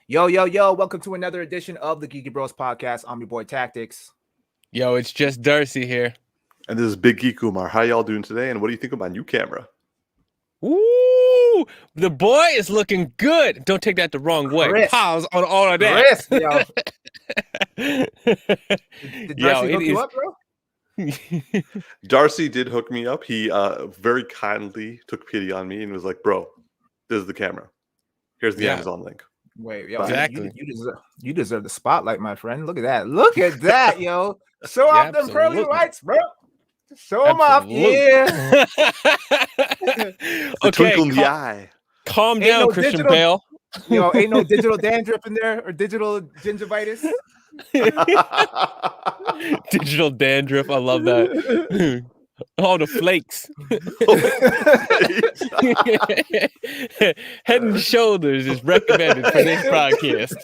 Yo, yo, yo, welcome to another edition of the Geeky Bros Podcast. I'm your boy Tactix. Yo, it's just Darcy here. And this is Big Geek Umar. How y'all doing today? And what do you think of my new camera? Woo! The boy is looking good. Don't take that the wrong way. Crisp. Pause on all of that. Crisp, yo. Did Darcy hook you up, bro? Darcy did hook me up. He very kindly took pity on me and was like, bro, this is the camera. Here's the Amazon link. Wait, yo, Exactly. you deserve the spotlight, my friend. Look at that. Look at that, yo. Show off them pearly absolutely. whites, bro. Show them off. Yeah. The twinkle in the eye. Calm Ain't down, no Christian digital- Bale. Yo, ain't no digital dandruff in there or digital gingivitis. Digital dandruff. I love that. All the flakes. Head and Shoulders is recommended for this podcast.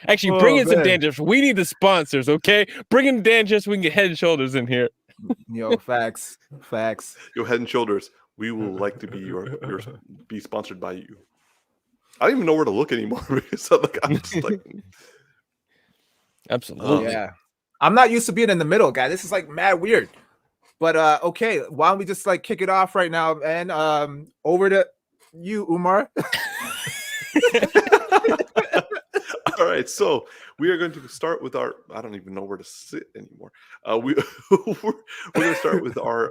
Actually, bring in some man. dandruff. We need the sponsors, okay? Bring in dandruff so we can get Head and Shoulders in here. Yo, facts. Your Head and Shoulders. We will like to be be sponsored by you. I don't even know where to look anymore because I'm just like, Absolutely. Yeah. I'm not used to being in the middle, guy. This is like mad weird. But okay, why don't we just like kick it off right now and over to you, Umar. all right. So we are going to start with our. I don't even know where to sit anymore. We're going to start with our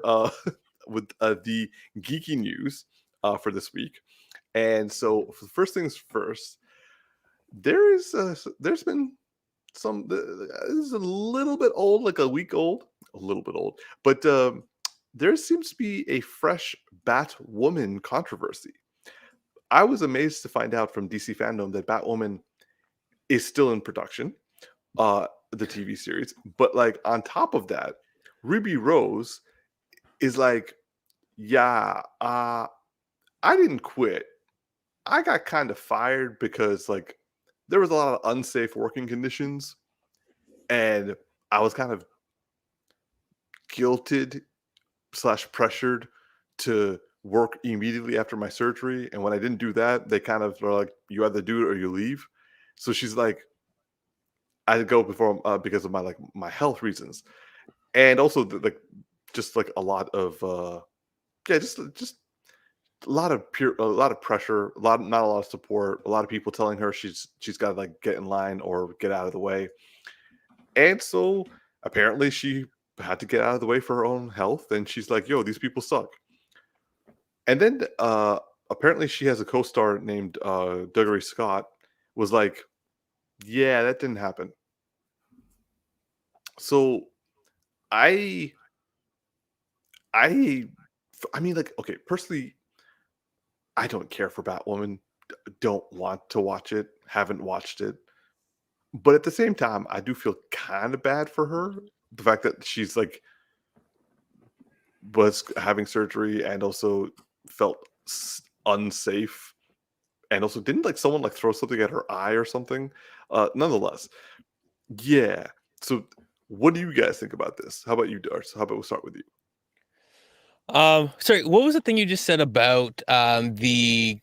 the geeky news for this week. And so, first things first, there's been some. This is a little bit old, like a week old, a little bit old, but there seems to be a fresh Batwoman controversy. I was amazed to find out from DC Fandom that Batwoman is still in production, the TV series. But like on top of that, Ruby Rose is like, yeah, I didn't quit. I got kind of fired because like there was a lot of unsafe working conditions, and I was kind of guilted / pressured to work immediately after my surgery. And when I didn't do that, they kind of were like, you either do it or you leave. So she's like, I go before because of my health reasons, and also just like a lot of just a lot of pressure, not a lot of support, a lot of people telling her she's got to like get in line or get out of the way. And so apparently she had to get out of the way for her own health, and she's like, yo, these people suck. And then apparently she has a co-star named Dougray Scott was like, yeah, that didn't happen. So I mean, like, okay, personally, I don't care for Batwoman. Don't want to watch it. Haven't watched it. But at the same time, I do feel kind of bad for her. The fact that she's like was having surgery and also felt unsafe, and also didn't like someone like throw something at her eye or something. Nonetheless, yeah. So, what do you guys think about this? How about you, Darcy? How about we start with you? Sorry, what was the thing you just said about the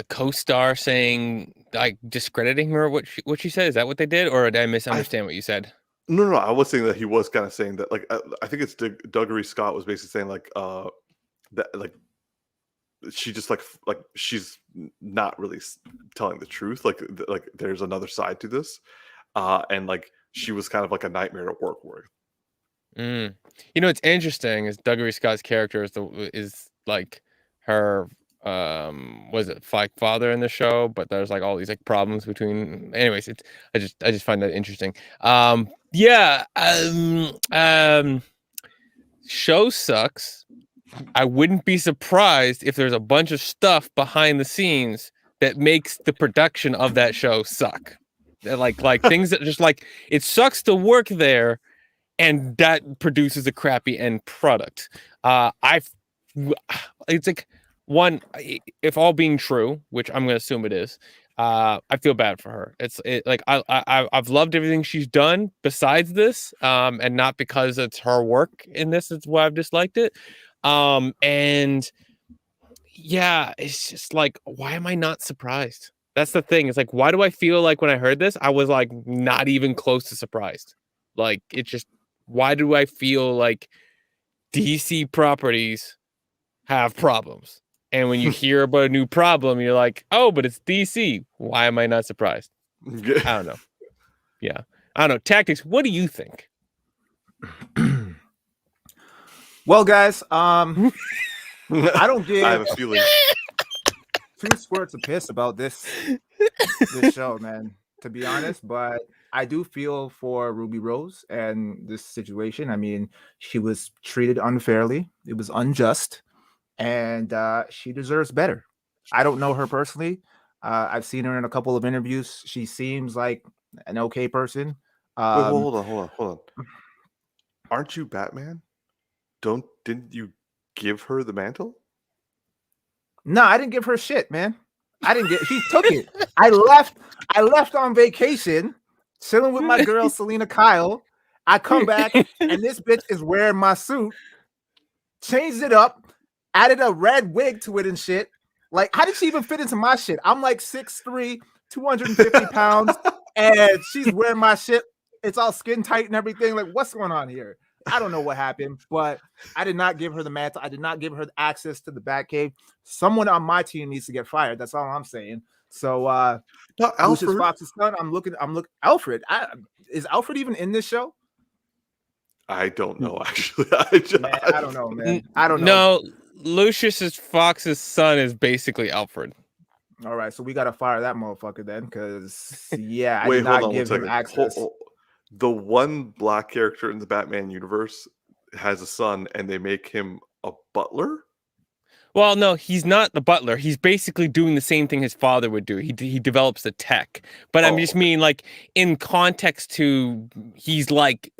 co-star saying, like, discrediting her? What she said? Is that what they did, or did I misunderstand what you said? No, I was saying that he was kind of saying that, like, I think it's Dougray Scott was basically saying like that like she just like she's not really telling the truth. Like there's another side to this, and like she was kind of like a nightmare to work with. You know, it's interesting is Dougray Scott's character is like her was it father in the show, but there's like all these like problems between. Anyways, I just find that interesting. Show sucks. I wouldn't be surprised if there's a bunch of stuff behind the scenes that makes the production of that show suck. Like things that just like it sucks to work there. And that produces a crappy end product. It's like one, if all being true, which I'm going to assume it is, I feel bad for her. I've loved everything she's done besides this, and not because it's her work in this. It's why I've disliked it. And yeah, it's just like, why am I not surprised? That's the thing. It's like, why do I feel like when I heard this, I was like not even close to surprised. Like, it just, why do I feel like DC properties have problems? And when you hear about a new problem, you're like, oh, but it's DC. Why am I not surprised? I don't know. Yeah. I don't know. Tactix, what do you think? Well, guys, I don't I have give a feeling. 2 squirts of piss about this show, man, to be honest, but I do feel for Ruby Rose and this situation. I mean, she was treated unfairly. It was unjust, and she deserves better. I don't know her personally. I've seen her in a couple of interviews. She seems like an okay person. Wait, hold on. Aren't you Batman? Didn't you give her the mantle? No, I didn't give her shit, man. She took it. I left on vacation, chilling with my girl Selena Kyle. I come back and this bitch is wearing my suit, changed it up, added a red wig to it and shit. Like, how did she even fit into my shit? I'm like 6'3", 250 pounds, and she's wearing my shit. It's all skin tight and everything. Like, what's going on here? I don't know what happened, but I did not give her the mantle. I did not give her access to the Batcave. Someone on my team needs to get fired. That's all I'm saying. So, Not Lucius Alfred. Fox's son. I'm looking. Alfred. Is Alfred even in this show? I don't know. Actually, Man, I don't know, man. I don't know. No, Lucius Fox's son is basically Alfred. All right, so we gotta fire that motherfucker then, because yeah, I Wait, did hold not on give one him second. access. The one black character in the Batman universe has a son, and they make him a butler. Well, no, he's not the butler. He's basically doing the same thing his father would do. He develops the tech. But I'm just mean like in context to he's like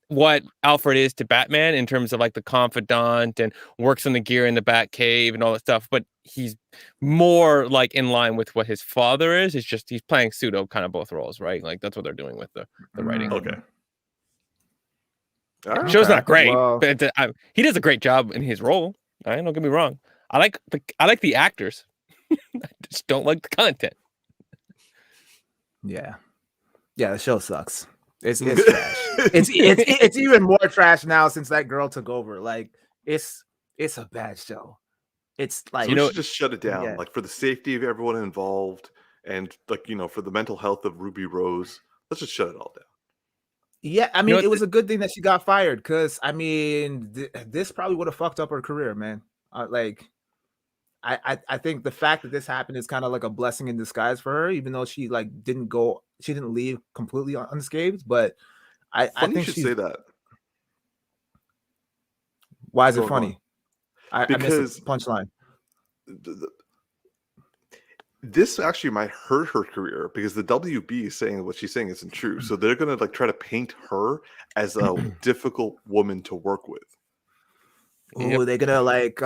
what Alfred is to Batman in terms of like the confidant and works on the gear in the Batcave and all that stuff. But he's more like in line with what his father is. It's just he's playing pseudo kind of both roles, right? Like that's what they're doing with the writing. Okay. All The right. show's not great, Well, but he does a great job in his role. Don't get me wrong. I like the actors. I just don't like the content. yeah, the show sucks. It's trash. It's even more trash now since that girl took over. Like it's a bad show. It's like, So we should just shut it down, yeah. like for the safety of everyone involved, and like for the mental health of Ruby Rose. Let's just shut it all down. Yeah, I mean, what it was a good thing that she got fired because I mean, this probably would have fucked up her career, man. I think the fact that this happened is kind of like a blessing in disguise for her, even though she didn't leave completely unscathed. But I Funny think you should say that. Why is Go it on, funny? I Because missed the punchline. This actually might hurt her career because the WB is saying what she's saying isn't true. So they're gonna like try to paint her as a difficult woman to work with. Oh, they're gonna like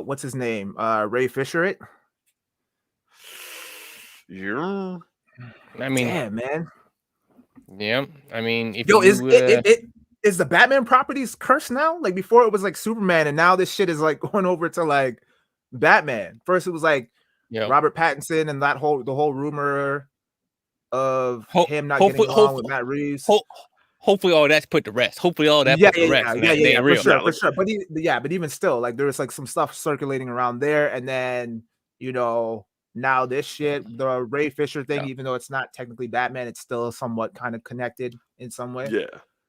what's his name? Ray Fisher it? Yeah. I mean, Damn, man. yeah. I mean, if is the Batman properties cursed now? Like before it was like Superman, and now this shit is like going over to like Batman. First it was like Robert Pattinson and the whole rumor of him not getting along with Matt Reeves. Hopefully all that's put to rest. Hopefully all that put to rest. Yeah, for sure. But even still, like there was like some stuff circulating around there, and then now this shit, the Ray Fisher thing, even though it's not technically Batman, it's still somewhat kind of connected in some way.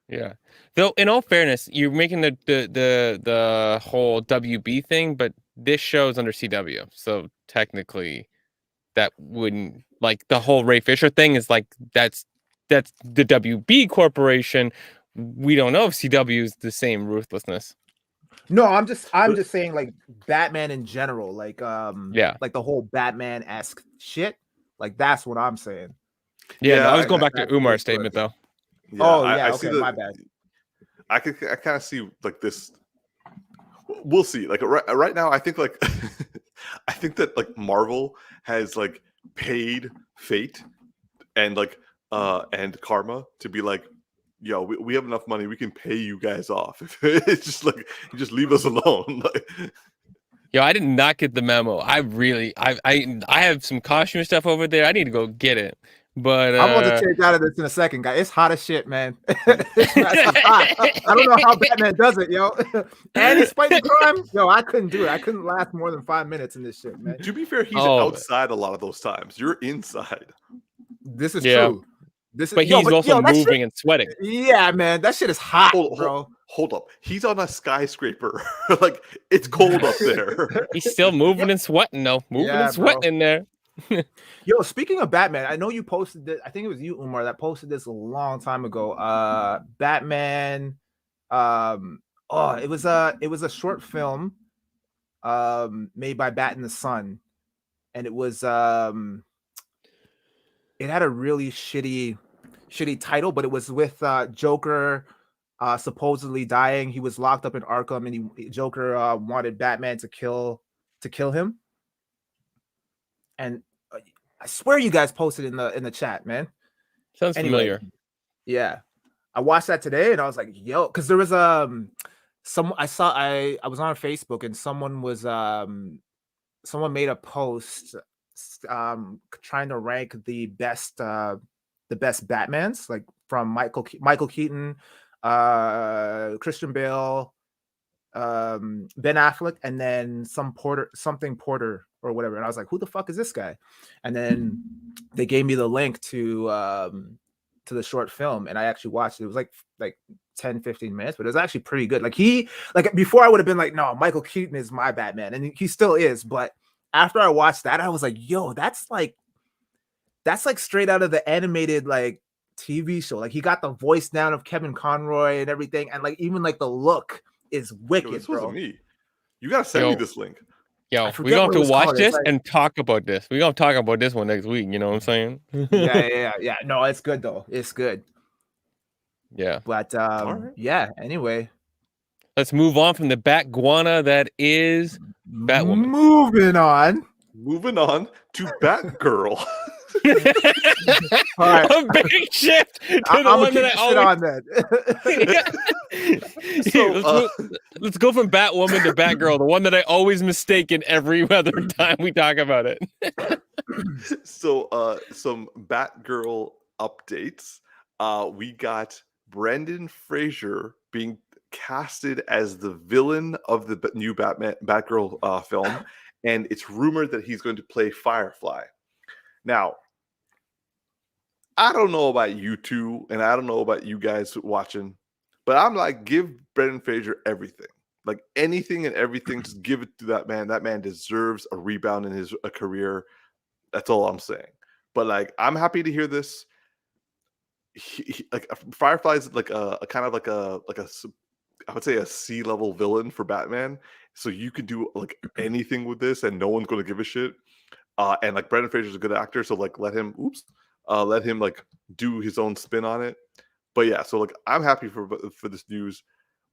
Yeah. Though in all fairness, you're making the whole WB thing, but this show is under CW, so technically that wouldn't, like, the whole Ray Fisher thing is like that's the WB corporation. We don't know if CW is the same ruthlessness. No, I'm just saying like Batman in general, like like the whole Batman-esque shit. Like that's what I'm saying. Yeah, I was going back to Umar's statement though. Yeah, okay, my bad. I kind of see like this. We'll see. Like right now, I think like I think that like Marvel has like paid Fate and like and Karma to be like, yo, we have enough money, we can pay you guys off. It's just like you just leave us alone. Like, Yo, I did not get the memo. I have some costume stuff over there. I need to go get it. But I'm about to change out of this in a second, guy. It's hot as shit, man. It's hot. I don't know how Batman does it, yo. And he's fighting crime. Yo, I couldn't do it. I couldn't last more than 5 minutes in this shit, man. To be fair, he's outside a lot of those times. You're inside. This is true. But he's also moving and sweating. Yeah, man. That shit is hot, bro. Hold up. He's on a skyscraper. Like, it's cold up there. He's still moving and sweating, though. Moving and sweating in there. Yo, speaking of Batman, I know you posted this. I think it was you, Umar, that posted this a long time ago. Batman. It was a short film made by Bat in the Sun. And it was it had a really shitty title, but it was with Joker supposedly dying. He was locked up in Arkham, and Joker wanted Batman to kill him. And I swear you guys posted in the chat, man. Sounds familiar. Yeah, I watched that today, and I was like, yo, because there was I was on Facebook, and someone made a post trying to rank the best Batmans, like from Michael Keaton, Christian Bale, Ben Affleck, and then something Porter or whatever. And I was like, who the fuck is this guy? And then they gave me the link to the short film, and I actually watched it. It was like 10-15 minutes, but it was actually pretty good. Like before I would have been like, no, Michael Keaton is my Batman, and he still is. But after I watched that, I was like, yo, that's like straight out of the animated like TV show. Like, he got the voice down of Kevin Conroy and everything, and like even like the look is wicked. Yo, this wasn't me. You gotta send me this link. Yo, we're going to have to watch this and talk about this. We're going to talk about this one next week. You know what I'm saying? Yeah. No, it's good, though. It's good. Yeah. But, yeah, anyway. Let's move on from the Batguana that is Batwoman. Moving on to Batgirl. All right. A big shift to the one that I always... let's go from Batwoman to Batgirl, the one that I always mistake in every other time we talk about it. So some Batgirl updates. We got Brendan Fraser being casted as the villain of the new Batgirl film, and it's rumored that he's going to play Firefly. Now, I don't know about you two, and I don't know about you guys watching, but I'm like, give Brendan Fraser everything. Like, anything and everything, just give it to that man. That man deserves a rebound in his career. That's all I'm saying. But like, I'm happy to hear this. Like, Firefly is like a kind of like a I would say a C-level villain for Batman. So you could do like anything with this, and no one's going to give a shit. And like, Brendan Fraser's a good actor, so like let him like do his own spin on it. But yeah, so like, I'm happy for this news.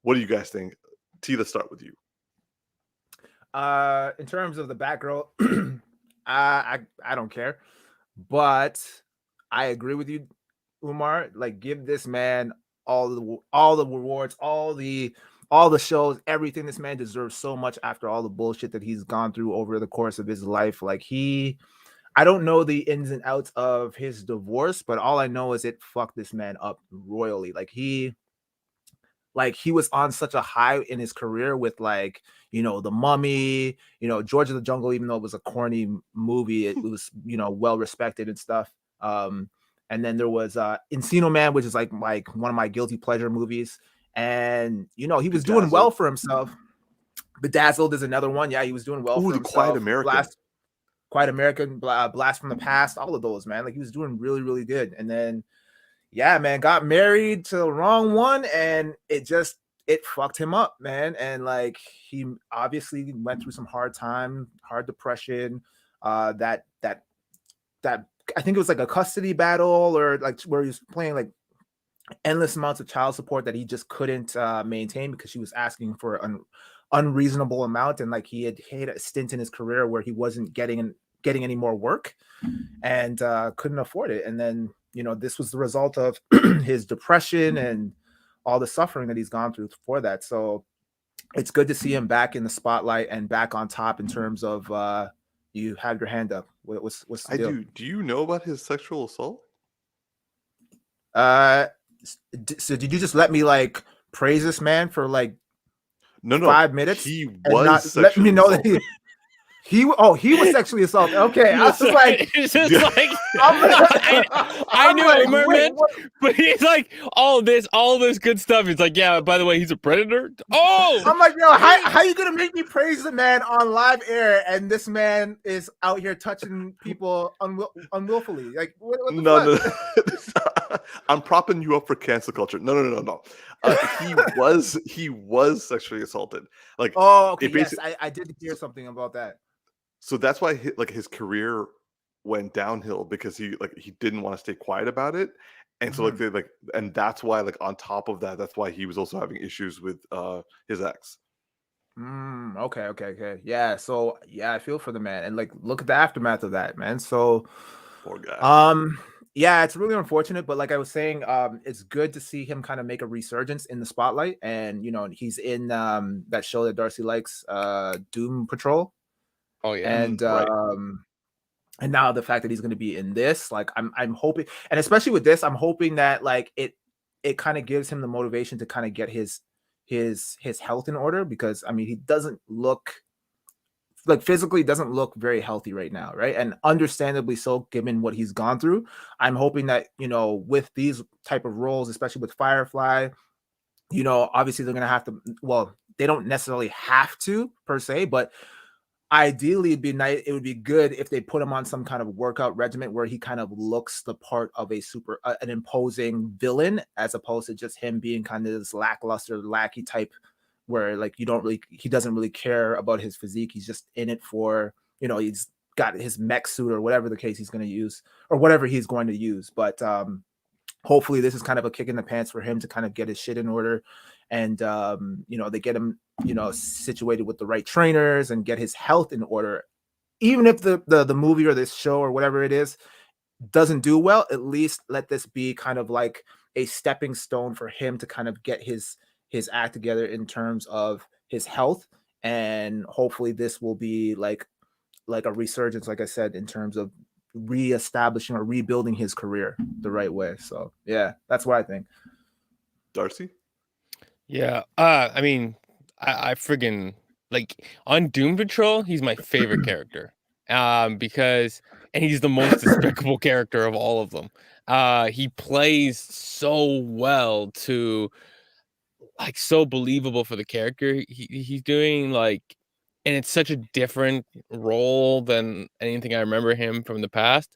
What do you guys think? T, let's start with you. In terms of the Batgirl, I don't care, but I agree with you, Umar. Like, give this man all the rewards, all the shows, everything. This man deserves so much after all the bullshit that he's gone through over the course of his life. Like, I don't know the ins and outs of his divorce, but all I know is it fucked this man up royally. Like, he was on such a high in his career with, like, you know, The Mummy, you know, George of the Jungle, even though it was a corny movie, it was, you know, well respected and stuff. And then there was Encino Man, which is like one of my guilty pleasure movies. And, you know, he was doing well for himself. Bedazzled is another one. Yeah, he was doing well for himself. Quiet American. Quiet American, Blast from the Past, all of those, man. Like, he was doing really, really good. And then, yeah, man, got married to the wrong one, and it fucked him up, man. And like, he obviously went through some hard depression. That I think it was like a custody battle, or like where he was playing like endless amounts of child support that he just couldn't maintain because she was asking for an unreasonable amount, and like he had a stint in his career where he wasn't getting any more work and couldn't afford it. And then, you know, this was the result of his depression and all the suffering that he's gone through for that. So it's good to see him back in the spotlight and back on top in terms of you have your hand up. What's the I deal? do. Do you know about his sexual assault? So did you just let me like praise this man for like No, 5 minutes He and was not let me sexually know that assaulted. he was sexually assaulted? Okay, I was just like, it's just like I I'm knew like, Umar wait, meant, what? but he's like all this good stuff. He's like, yeah, by the way, he's a predator. Oh, I'm like, yo, how you gonna make me praise the man on live air and this man is out here touching people unwillfully? Like, what the No, fuck? no. I'm propping you up for cancel culture. No. He was sexually assaulted. Like, Oh, okay, it yes, basically. I did hear something about that. So that's why his career went downhill because he didn't want to stay quiet about it, and so Mhm. and that's why on top of that, that's why he was also having issues with his ex. Okay. Yeah, so yeah, I feel for the man, and like, look at the aftermath of that, man. So, Poor guy. yeah, it's really unfortunate, but like I was saying, it's good to see him kind of make a resurgence in the spotlight, and he's in that show that Darcy likes, Doom Patrol, oh yeah. and Right. and now the fact that he's going to be in this, like, I'm hoping, and especially with this, I'm hoping that like it kind of gives him the motivation to kind of get his health in order, because I mean he doesn't look like physically doesn't look very healthy right now, right? And understandably so, given what he's gone through. I'm hoping that with these type of roles, especially with Firefly, obviously they're gonna have to. Well, they don't necessarily have to per se, but ideally it'd be nice. It would be good if they put him on some kind of workout regimen where he kind of looks the part of a an imposing villain, as opposed to just him being kind of this lackluster, lackey type, where like he doesn't really care about his physique. He's just in it for, he's got his mech suit or whatever the case he's going to use, or whatever he's going to use. But hopefully this is kind of a kick in the pants for him to kind of get his shit in order, and they get him situated with the right trainers and get his health in order. Even if the movie or this show or whatever it is doesn't do well, at least let this be kind of like a stepping stone for him to kind of get his act together in terms of his health. And hopefully this will be like a resurgence, like I said, in terms of reestablishing or rebuilding his career the right way. So yeah, that's what I think. Darcy. Yeah. I mean, I friggin' like on Doom Patrol, he's my favorite character. Because and he's the most despicable character of all of them. He plays so well to like so believable for the character he's doing, like, and it's such a different role than anything I remember him from the past.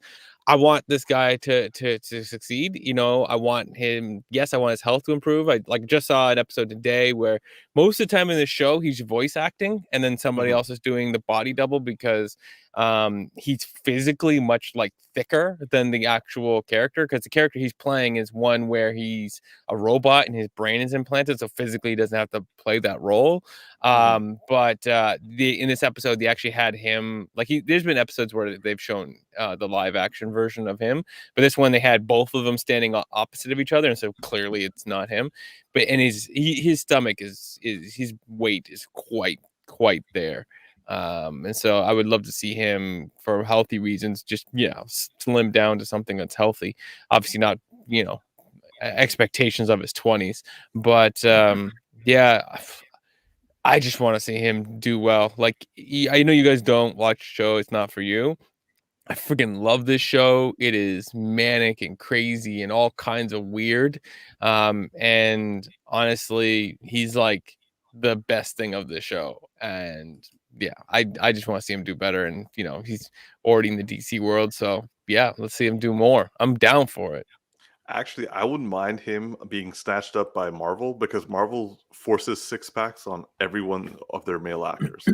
I want this guy to succeed. I want him. Yes, I want his health to improve. I just saw an episode today where most of the time in the show he's voice acting, and then somebody else is doing the body double because he's physically much like thicker than the actual character, because the character he's playing is one where he's a robot and his brain is implanted, so physically he doesn't have to play that role. But in this episode they actually had him, like, there's been episodes where they've shown the live action version of him, but this one they had both of them standing opposite of each other, and so clearly it's not him. But and his stomach is his weight is quite there. And so I would love to see him for healthy reasons just slim down to something that's healthy. Obviously not expectations of his 20s, but yeah, I just want to see him do well. Like, I know you guys don't watch the show, it's not for you. I freaking love this show. It is manic and crazy and all kinds of weird. And honestly, he's like the best thing of the show. And yeah, I just want to see him do better. And he's already in the DC world, so yeah, let's see him do more. I'm down for it. Actually, I wouldn't mind him being snatched up by Marvel, because Marvel forces six packs on every one of their male actors.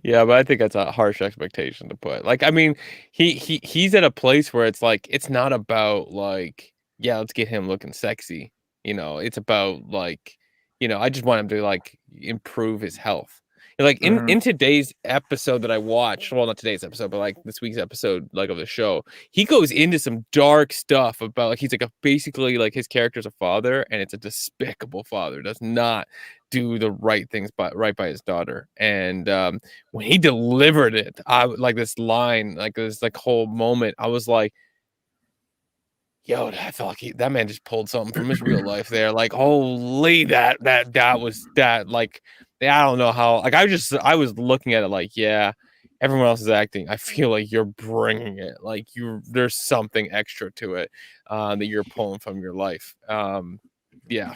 Yeah, but I think that's a harsh expectation to put. Like, I mean, he's at a place where it's like it's not about like, yeah, let's get him looking sexy. It's about like, I just want him to like improve his health. Like in today's episode that I watched, well, not today's episode, but like this week's episode, like, of the show, he goes into some dark stuff about, like, he's like basically like his character's a father, and it's a despicable father. Does not do the right things right by his daughter. And when he delivered it, I like this line, like this like whole moment, I was like, yo, I felt like that man just pulled something from his real life there. Like, holy, that was that. Like, I don't know how. Like, I was looking at it like, yeah, everyone else is acting. I feel like you're bringing it. Like, there's something extra to it that you're pulling from your life. Yeah,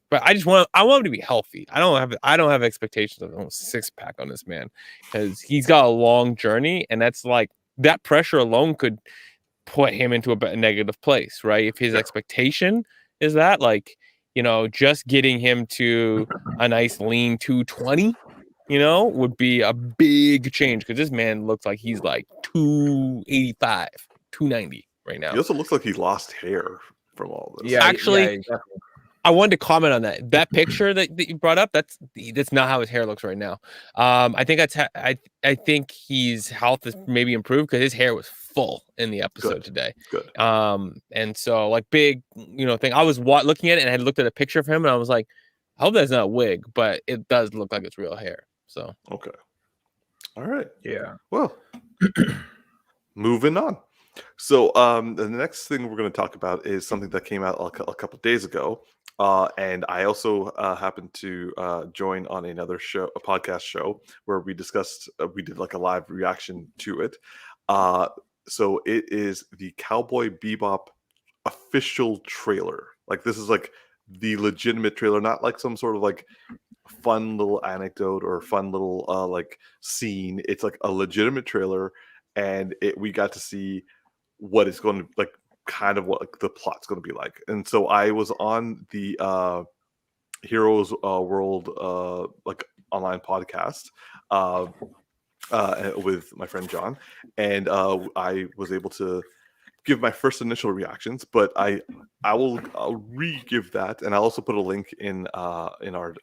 but I want him to be healthy. I don't have expectations of a 6-pack on this man because he's got a long journey, and that's like that pressure alone could put him into a negative place, right? If his expectation is that, like, you know, just getting him to a nice lean 220, you know, would be a big change because this man looks like he's like 285, 290 right now. He also looks like he lost hair from all this. Yeah, actually, exactly. I wanted to comment on that. That picture that you brought up, that's not how his hair looks right now. I think I think his health has maybe improved because his hair was full in the episode today. Good. And so like big, you know, thing. I was looking at it and I had looked at a picture of him and I was like, I hope that's not a wig, but it does look like it's real hair. So okay. All right. Yeah. Well, moving on. So the next thing we're going to talk about is something that came out a couple of days ago. And I also happened to join on another show, a podcast show, where we discussed, we did like a live reaction to it. So it is the Cowboy Bebop official trailer. Like this is like the legitimate trailer, not like some sort of like fun little anecdote or fun little like scene. It's like a legitimate trailer, and we got to see what it's going to like, kind of what like, the plot's going to be like. And so I was on the Heroes World like online podcast with my friend John, and I was able to give my first initial reactions, but I'll re-give that, and I'll also put a link in our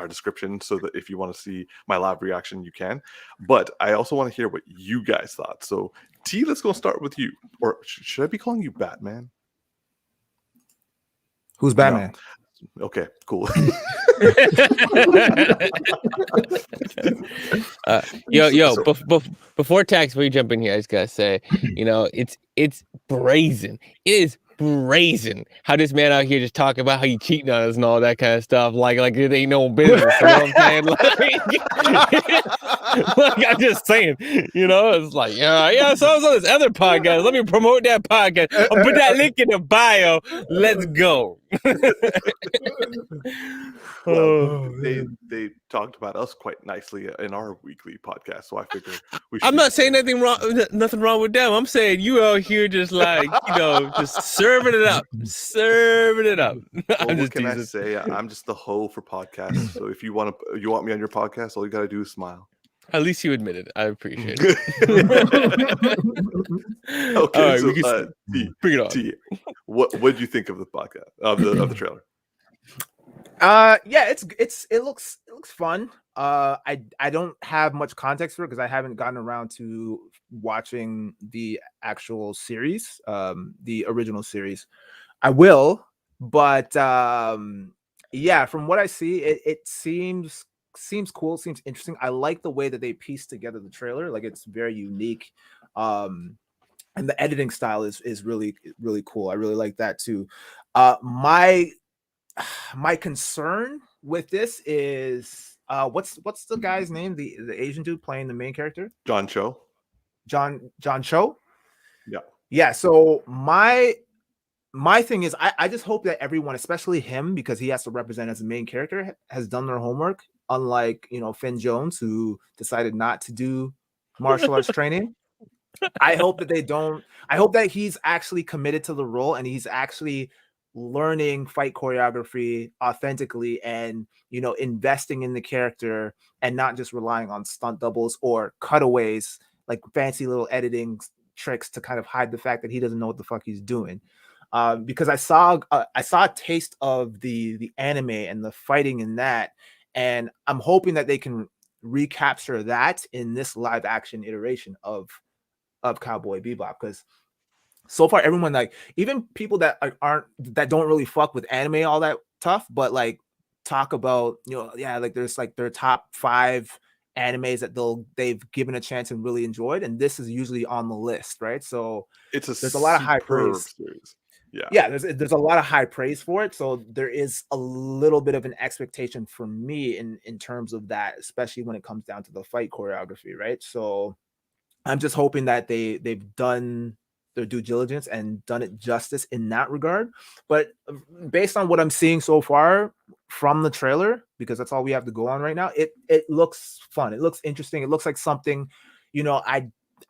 description so that if you want to see my live reaction, you can. But I also want to hear what you guys thought. So T, let's go start with you. Or should I be calling you Batman? Who's Batman? No. Okay, cool. Before Tax, we jump in here, I just gotta say, you know, it's brazen. It is brazen how this man out here just talking about how he cheating on us and all that kind of stuff, like it ain't no business. You know what I'm saying? Like I'm just saying, you know, it's like yeah. So I was on this other podcast. Let me promote that podcast. I'll put that link in the bio. Let's go. Well, they talked about us quite nicely in our weekly podcast, so I figure we should. I'm not saying nothing wrong with them. I'm saying you out here just like, you know, just serving it up. Well, what can I say? I'm just the hoe for podcasts. So if you want me on your podcast, all you gotta do is smile. At least you admit it. I appreciate it. Okay, right, so bring it on. T, what did you think of the podcast of the trailer? Yeah, it looks fun. I don't have much context for it because I haven't gotten around to watching the actual series, the original series. I will, but yeah, from what I see, it seems cool, seems interesting. I like the way that they pieced together the trailer. Like it's very unique. And the editing style is really cool. I really like that too. My concern with this is what's the guy's name? The Asian dude playing the main character? John Cho. John Cho? Yeah. Yeah. So my thing is I just hope that everyone, especially him, because he has to represent as the main character, has done their homework, unlike, you know, Finn Jones, who decided not to do martial arts training. I hope that he's actually committed to the role and he's actually learning fight choreography authentically and, you know, investing in the character and not just relying on stunt doubles or cutaways, like fancy little editing tricks to kind of hide the fact that he doesn't know what the fuck he's doing. Because I saw a taste of the anime and the fighting in that, and I'm hoping that they can recapture that in this live action iteration of Cowboy Bebop, because so far everyone, like even people that don't really fuck with anime all that tough, but like talk about, like there's like their top 5 animes that they've given a chance and really enjoyed, and this is usually on the list, right? So It's a there's a lot of high superb praise. series. Yeah. Yeah, there's a lot of high praise for it, so there is a little bit of an expectation for me in terms of that, especially when it comes down to the fight choreography, right? So I'm just hoping that they've done their due diligence and done it justice in that regard. But based on what I'm seeing so far from the trailer, because that's all we have to go on right now, it looks fun. It looks interesting. It looks like something,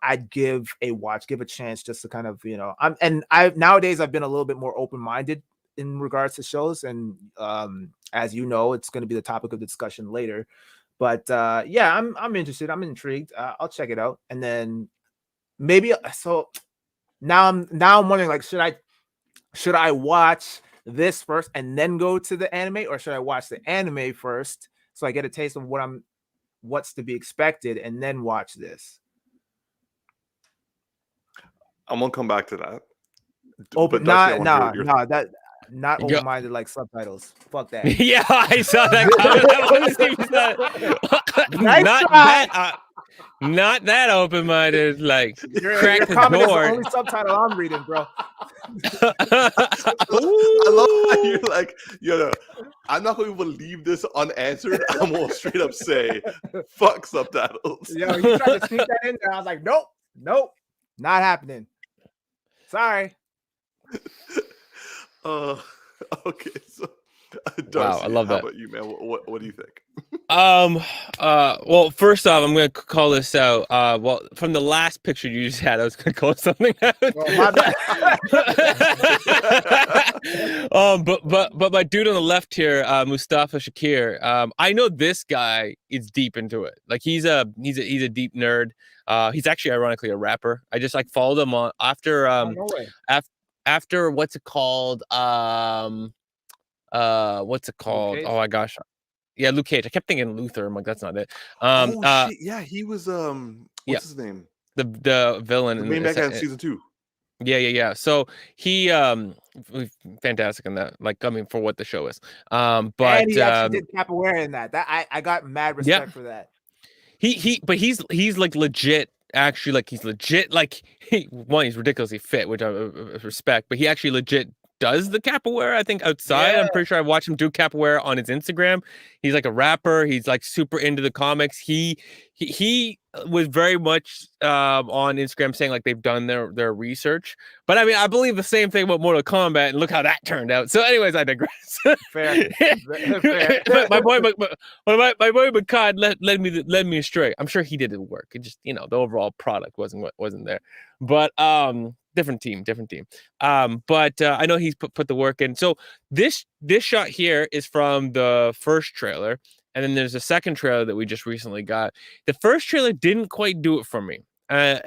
I'd give a chance, just to kind of, nowadays I've been a little bit more open-minded in regards to shows, and as you know, it's going to be the topic of discussion later. But yeah, I'm interested. I'm intrigued. I'll check it out, and then maybe so. Now I'm wondering, like, should I watch this first and then go to the anime, or should I watch the anime first so I get a taste of what's to be expected, and then watch this? I'm gonna come back to that. Open, Darcy, not open-minded like subtitles. Fuck that. Yeah, I saw that comment. I want to see if you saw it. Nice not that open-minded. Like, crack your the comment is the door. only subtitle I'm reading, bro. I love how you're like, I'm not going to leave this unanswered. I'm going to straight up say, fuck subtitles. Yo, you tried to sneak that in there. I was like, nope, not happening. Sorry. Okay, so Darcy, Wow, I love how that. about you, man? What do you think? Well, first off, I'm gonna call this out. Well, from the last picture you just had, I was gonna call something out. Oh, my bad. But my dude on the left here, Mustafa Shakir, I know this guy is deep into it. Like, he's a deep nerd. He's actually ironically a rapper. I just like followed him on after No way. after what's it called? What's it called? Oh my gosh. Yeah, Luke Cage. I kept thinking Luther. I'm like, that's not it. Shit. Yeah, he was what's his name? The villain, The main bad guy in season 2. Yeah. So he fantastic in that. Like, I mean, for what the show is. But and he actually did capoeira in that. I got mad respect for that. But he's like legit. Actually, like, he's legit. Like, he's ridiculously fit, which I respect. But he actually legit does the capoeira, I think, outside. Yeah. I'm pretty sure I watched him do capoeira on his Instagram. He's like a rapper. He's like super into the comics. He was very much on Instagram saying like they've done their research. But I mean, I believe the same thing about Mortal Kombat, and look how that turned out. So anyways, I digress. Fair. my boy Makad led me astray. I'm sure he did the work. It just, the overall product wasn't there. But different team. But I know he's put the work in. So this shot here is from the first trailer, and then there's a second trailer that we just recently got. The first trailer didn't quite do it for me, and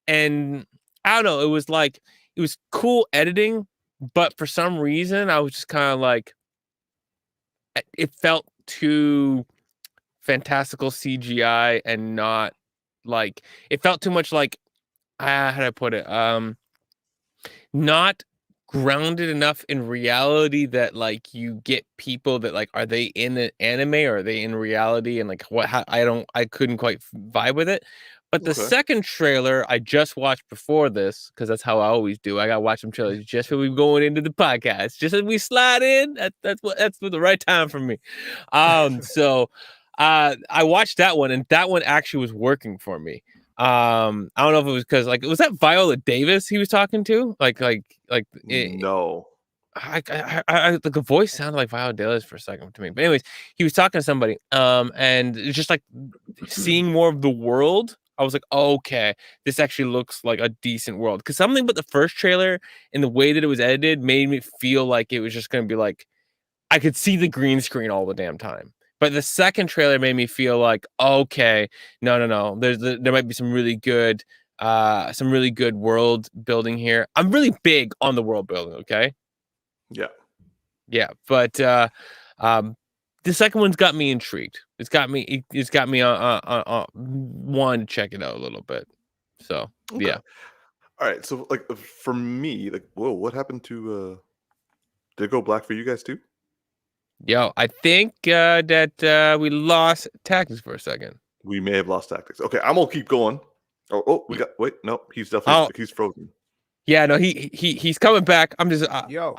I don't know. It was cool editing, but for some reason I was just kind of like, it felt too fantastical CGI, and not like, it felt too much like, how do I put it? Not grounded enough in reality that, like, you get people that, like, are they in an anime or are they in reality? And like, I couldn't quite vibe with it. But the second trailer I just watched before this, because that's how I always do. I gotta watch some trailers just when we're going into the podcast. Just as we slide in, that's the right time for me. So I watched that one, and that one actually was working for me. I don't know if it was because, like, was that Viola Davis he was talking to? No. I the voice sounded like Viola Davis for a second to me. But anyways, he was talking to somebody, and it's just like seeing more of the world. I was like, oh, okay, this actually looks like a decent world. Because something about the first trailer and the way that it was edited made me feel like it was just going to be like, I could see the green screen all the damn time. But the second trailer made me feel like, okay, no. There might be some really good world building here. I'm really big on the world building, okay? Yeah. But the second one's got me intrigued. It's got me on wanting to check it out a little bit. So yeah. All right. So, like, for me, like, whoa, what happened to? Did it go black for you guys too? Yo, I think that we lost Tactics for a second. We may have lost Tactics. Okay, I'm gonna keep going. We got. Wait, no, he's Oh. definitely he's frozen. Yeah, no, he's coming back. I'm just Yo.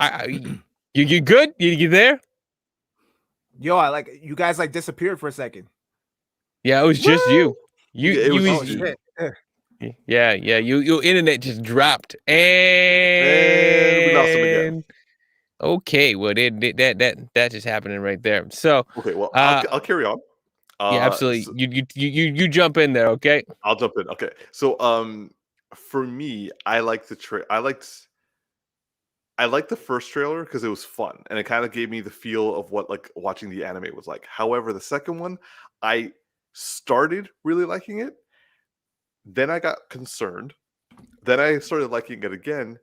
You good? You there? Yo, you guys disappeared for a second. Yeah, it was just you. It was Oh just shit. Yeah, your internet just dropped And we lost him again. Okay, well that just happening right there. So Okay, well I'll carry on. Yeah, absolutely. So You jump in there, okay? I'll jump in. Okay, so for me, I like the I liked the first trailer because it was fun and it kind of gave me the feel of what like watching the anime was like. However, the second one, I started really liking it. Then I got concerned. Then I started liking it again,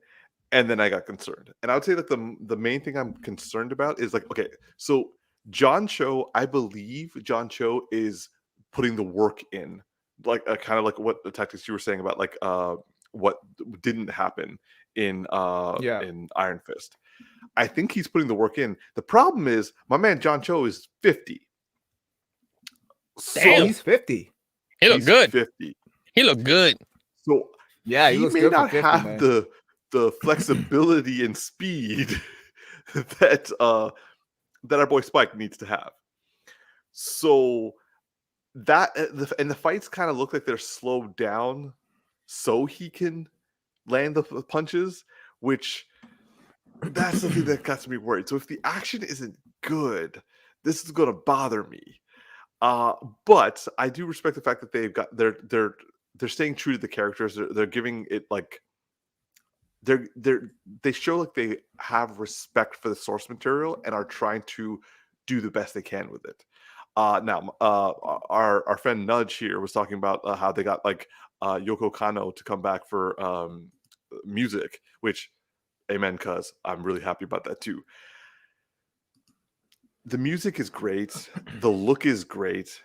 and then I got concerned. And I would say that the main thing I'm concerned about is like, okay, so John Cho, I believe John Cho is putting the work in, like kind of like what the tactics you were saying about like what didn't happen in in Iron Fist. I think he's putting the work in. The problem is my man John Cho is 50. Damn, so he's 50. He looked good. 50. He looked good. So yeah, he may not 50, have man. the flexibility and speed that that our boy Spike needs to have. So that and the fights kind of look like they're slowed down so he can land the punches, which that's something that got me worried. So if the action isn't good, this is going to bother me. But I do respect the fact that they're staying true to the characters. They're giving it like they show like they have respect for the source material and are trying to do the best they can with it. Now, our friend Nudge here was talking about how they got like Yoko Kanno to come back for music, which, amen, cuz I'm really happy about that too. The music is great. The look is great.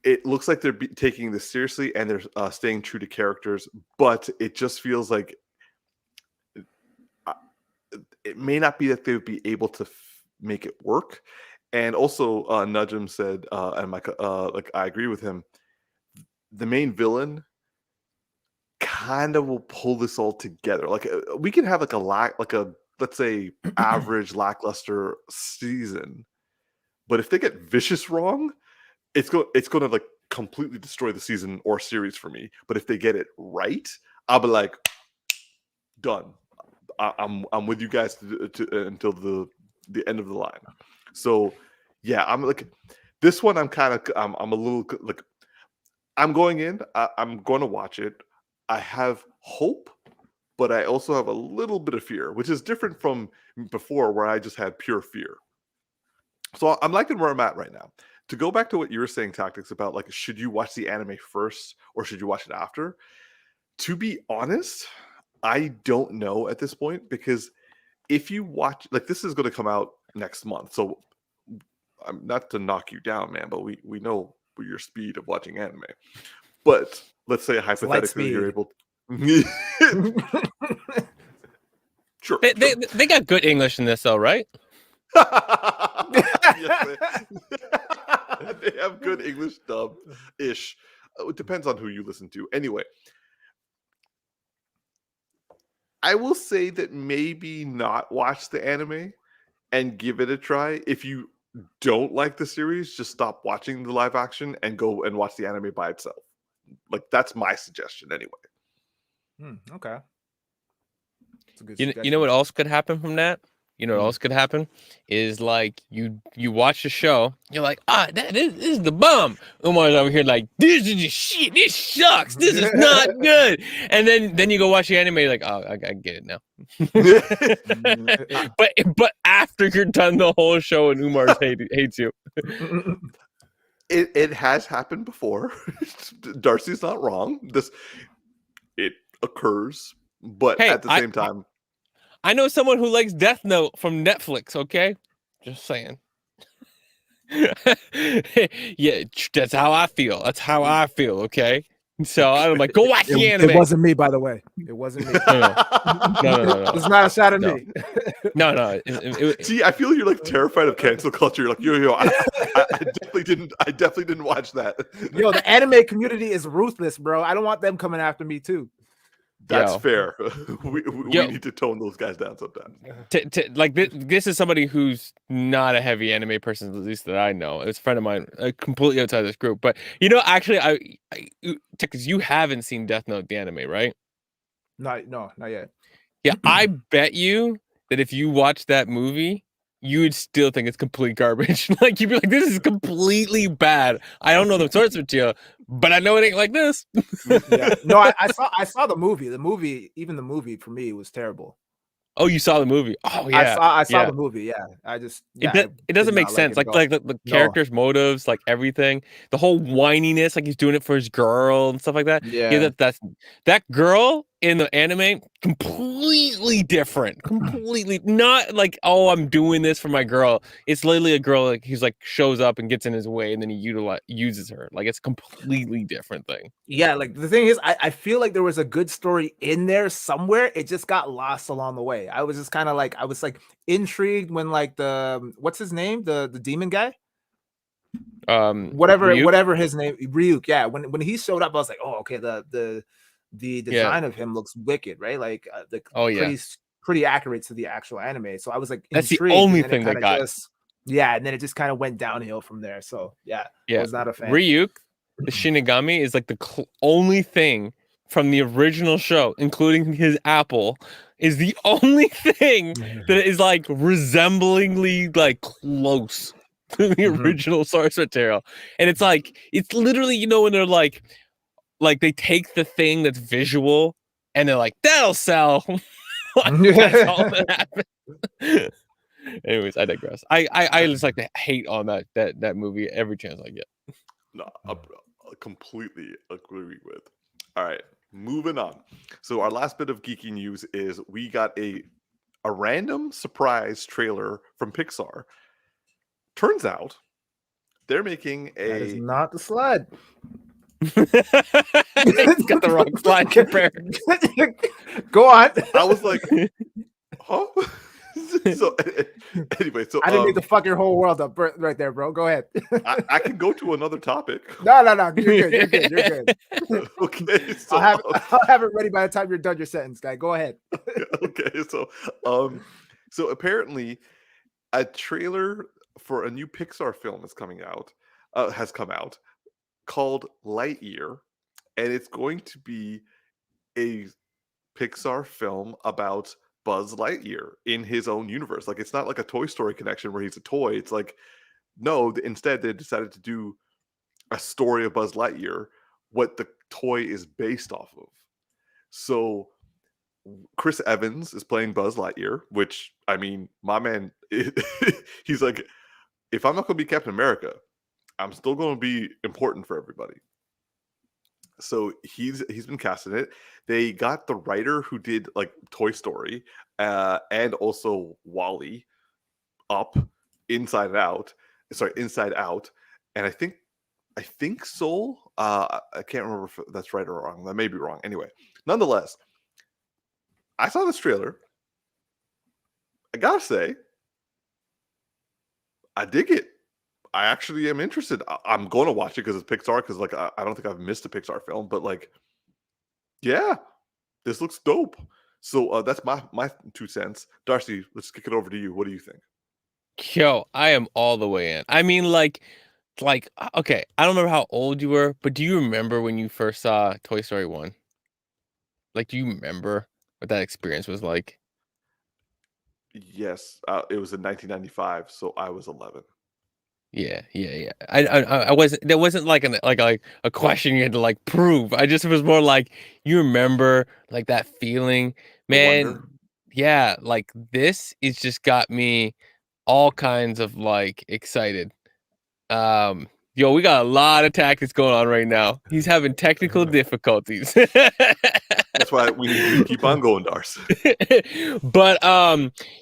It looks like they're taking this seriously and they're staying true to characters, but it just feels like it may not be that they would be able to make it work. And also, Najim said, and like I agree with him. The main villain kind of will pull this all together. Like we can have like a let's say average lackluster season, but if they get Vicious wrong, it's going to like completely destroy the season or series for me. But if they get it right, I'll be like, done. I'm with you guys until the end of the line. So yeah, I'm like this one. I'm a little like I'm going in. I'm going to watch it. I have hope, but I also have a little bit of fear, which is different from before where I just had pure fear. So I'm liking where I'm at right now. To go back to what you were saying, Tactics, about like, should you watch the anime first or should you watch it after? To be honest, I don't know at this point, because if you watch, like, this is going to come out next month. So I'm not to knock you down, man, but we know your speed of watching anime. But let's say hypothetically you're able to... Sure. They got good English in this though, right? Yes, they have good English dub-ish. It depends on who you listen to. Anyway, I will say that maybe not watch the anime and give it a try. If you don't like the series, just stop watching the live action and go and watch the anime by itself. Like, that's my suggestion anyway. Okay. You know what else could happen from that? You know what else could happen is like you watch the show, you're like, this is the bomb. Umar's over here like, this is the shit. This sucks. This is not good. And then you go watch the anime, you're like, oh, I get it now. but after you're done the whole show and Umar hates you. It has happened before. Darcy's not wrong. It occurs, but at the same time. I know someone who likes Death Note from Netflix, okay? Just saying. Yeah, that's how I feel. Okay? So I'm like, go watch the anime. It wasn't me, by the way. It wasn't me. No. It's not a shot at No. me. No. See, I feel you're like terrified of cancel culture. You're like, yo, I definitely didn't watch that. Yo, the anime community is ruthless, bro. I don't want them coming after me too. That's Yo. fair. We need to tone those guys down sometimes. Like this is somebody who's not a heavy anime person, at least that I know. It's a friend of mine, completely outside this group. But actually, because you haven't seen Death Note, the anime, right? Not yet. Yeah, I bet you that if you watch that movie, you would still think it's complete garbage. Like you'd be like, "This is completely bad." I don't know the source material, but I know it ain't like this. Yeah. No, I saw the movie. The movie for me was terrible. Oh, you saw the movie? Oh yeah, I saw the movie. Yeah, it doesn't make sense. Like the characters' motives, like everything, the whole whininess, like he's doing it for his girl and stuff like that. Yeah. That girl in the anime completely different. Completely not like, oh, I'm doing this for my girl. It's literally a girl like he's like shows up and gets in his way and then he uses her. Like it's a completely different thing. Yeah, like the thing is, I feel like there was a good story in there somewhere. It just got lost along the way. I was just kind of like, I was like intrigued when like what's his name, the demon guy, whatever his name, Ryuk. Yeah, when he showed up, I was like, oh, okay, the design of him looks wicked, right? Like pretty accurate to the actual anime. So I was like, that's the intrigued, only thing they got. And then it just kind of went downhill from there. So I was not a fan. Ryuk, the Shinigami, is like the only thing from the original show, including his apple, is the only thing that is like resemblingly like close to the original source material. And it's like, it's literally, when they're like they take the thing that's visual and they're like, that'll sell. That's all that happens. Anyways, I digress. I just like to hate on that movie every chance I get. No, I completely agree with. All right, moving on. So our last bit of geeky news is we got a random surprise trailer from Pixar. Turns out they're making a. That is not the slide. He's got the wrong slide compared. Go on. I was like, huh? So anyway, so I didn't need to fuck your whole world up right there, bro. Go ahead. I can go to another topic. No. You're good. Okay, so I'll have it ready by the time you're done your sentence, guy. Go ahead. Okay, so apparently a trailer for a new Pixar film has come out called Lightyear, and it's going to be a Pixar film about Buzz Lightyear in his own universe. Like it's not like a Toy Story connection where he's a toy. It's like, no, instead they decided to do a story of Buzz Lightyear, what the toy is based off of. So Chris Evans is playing Buzz Lightyear, which, I mean, my man, he's like, if I'm not going to be Captain America, I'm still going to be important for everybody. So he's been casting it. They got the writer who did like Toy Story and also WALL-E, Up, Inside Out. And I think Soul. I can't remember if that's right or wrong. That may be wrong. Anyway, nonetheless, I saw this trailer. I gotta say, I dig it. I actually am interested. I'm going to watch it because it's Pixar. Because like I don't think I've missed a Pixar film, but like, yeah, this looks dope. So that's my 2 cents. Darcy, let's kick it over to you. What do you think? Yo, I am all the way in. I mean, like, okay, I don't remember how old you were, but do you remember when you first saw Toy Story 1? Like, do you remember what that experience was like? Yes, it was in 1995, so I was 11. Yeah. I wasn't. There wasn't like a question you had to like prove. I just was more like, you remember like that feeling, man. Yeah, like this is just got me all kinds of like excited. Yo, we got a lot of tactics going on right now. He's having technical difficulties. That's why we need to keep on going, Darcy. But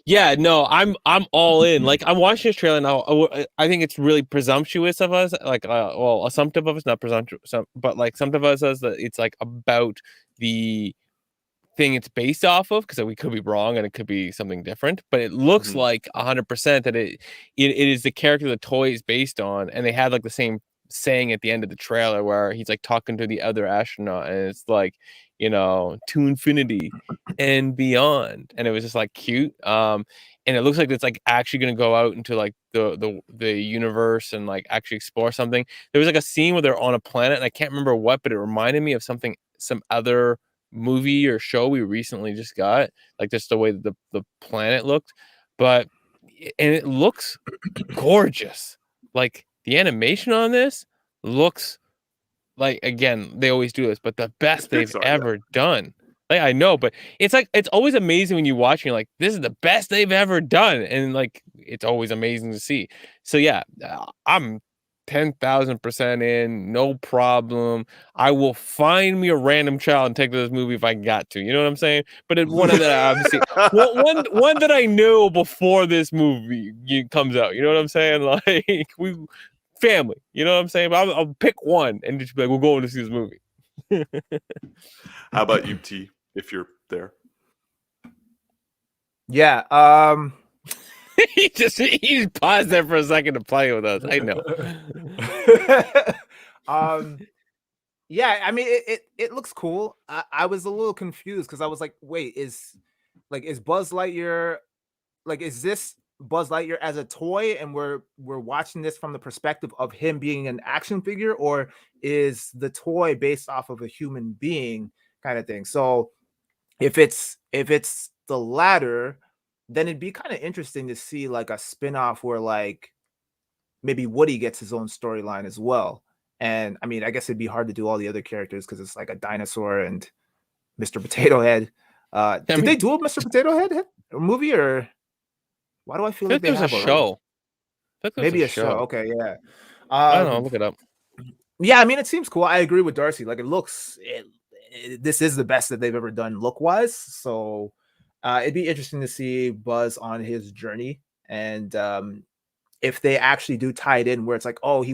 yeah, no, I'm all in. Like I'm watching this trailer now. I think it's really presumptuous of us, like well, assumptive of us, not presumptuous, but like assumptive of us that it's like about the thing it's based off of, because we could be wrong and it could be something different, but it looks like 100% that it is the character the toy is based on. And they had like the same saying at the end of the trailer where he's like talking to the other astronaut, and it's like, you know, to infinity and beyond, and it was just like cute. And it looks like it's like actually going to go out into like the universe and like actually explore something. There was like a scene where they're on a planet, and I can't remember what, but it reminded me of some other movie or show we recently just got, like just the way that the planet looked. But and it looks gorgeous. Like the animation on this looks like, again, they always do this, but the best they've ever done. Like, I know, but it's like, it's always amazing when you watch and you're like, this is the best they've ever done, and like it's always amazing to see. So yeah, I'm 10,000% in, no problem. I will find me a random child and take to this movie if I got to. You know what I'm saying? But one of that, obviously, one that I knew before this movie comes out. You know what I'm saying? Like family. You know what I'm saying? But I'll pick one and just be like, we're going to see this movie. How about you, T, if you're there? Yeah. he just paused there for a second to play with us. I know. Yeah, I mean it looks cool. I was a little confused because I was like, wait, is Buzz Lightyear, like, is this Buzz Lightyear as a toy, and we're watching this from the perspective of him being an action figure, or is the toy based off of a human being kind of thing? So if it's the latter, then it'd be kind of interesting to see like a spin-off where like maybe Woody gets his own storyline as well. And I mean, I guess it'd be hard to do all the other characters because it's like a dinosaur and Mr. Potato Head. Did they do a Mr. Potato Head movie, or why do I feel like they have a show? Maybe a show. Okay, yeah. I don't know. Look it up. Yeah, I mean, it seems cool. I agree with Darcy. Like, it looks, this is the best that they've ever done look wise. So it'd be interesting to see Buzz on his journey, and if they actually do tie it in where it's like, oh,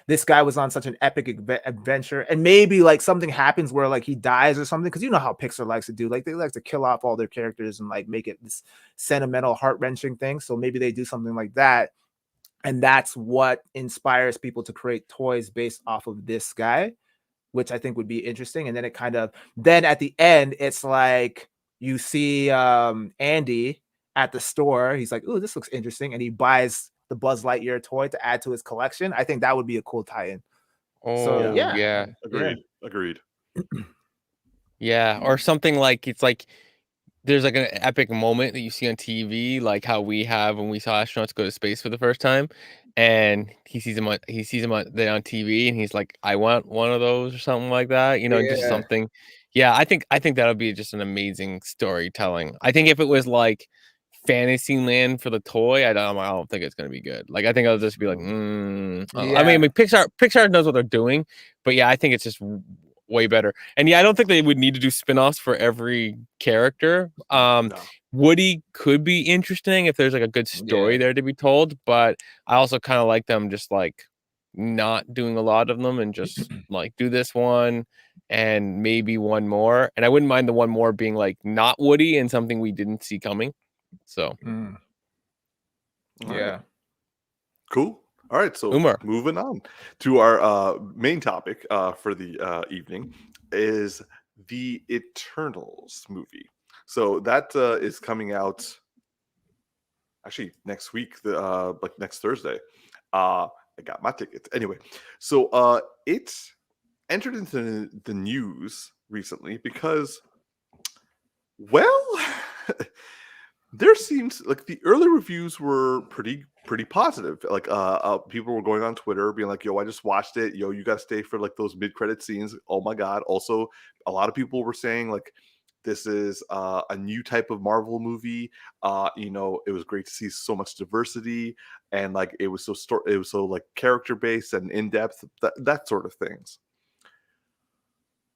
this guy was on such an epic adventure, and maybe like something happens where like he dies or something, because you know how Pixar likes to do, like they like to kill off all their characters and like make it this sentimental, heart-wrenching thing. So maybe they do something like that, and that's what inspires people to create toys based off of this guy, which I think would be interesting. And then then at the end, it's like you see Andy at the store. He's like, oh, this looks interesting, and he buys the Buzz Lightyear toy to add to his collection. I think that would be a cool tie-in. Oh, so, yeah. Agreed. Yeah, or something like, it's like there's like an epic moment that you see on TV, like how we have when we saw astronauts go to space for the first time, and he sees them there on TV, and he's like, I want one of those or something like that, you know, just something. Yeah, I think that would be just an amazing storytelling. I think if it was like Fantasyland for the toy, I don't think it's gonna be good. Like, I think I'll just be like, I mean, Pixar knows what they're doing, but yeah, I think it's just way better. And yeah, I don't think they would need to do spin-offs for every character. No. Woody could be interesting if there's like a good story there to be told, but I also kind of like them just like not doing a lot of them and just like do this one and maybe one more. And I wouldn't mind the one more being like not Woody and something we didn't see coming. So yeah, cool. All right, so Umar, moving on to our main topic for the evening is the Eternals movie. So that is coming out actually next week, like next Thursday. I got my tickets anyway. So it entered into the news recently because, well, there seems like the early reviews were pretty positive. Like people were going on Twitter being like, yo, I just watched it. Yo, you got to stay for like those mid-credit scenes. Oh my God. Also, a lot of people were saying like, this is a new type of Marvel movie. You know, it was great to see so much diversity, and like it was so like character based and in depth, that sort of things.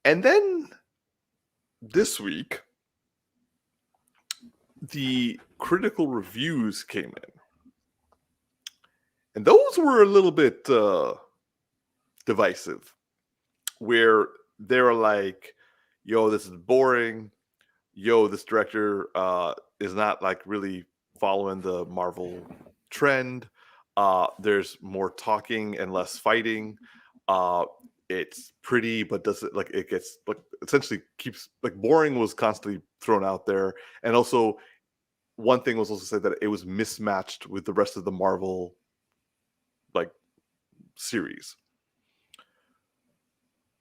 And then this week, the critical reviews came in. And those were a little bit divisive, where they were like, yo, this is boring. Yo, this director is not like really following the Marvel trend. There's more talking and less fighting. It's pretty, but doesn't like it gets like essentially keeps like boring was constantly thrown out there. And also one thing was also said that it was mismatched with the rest of the Marvel like series.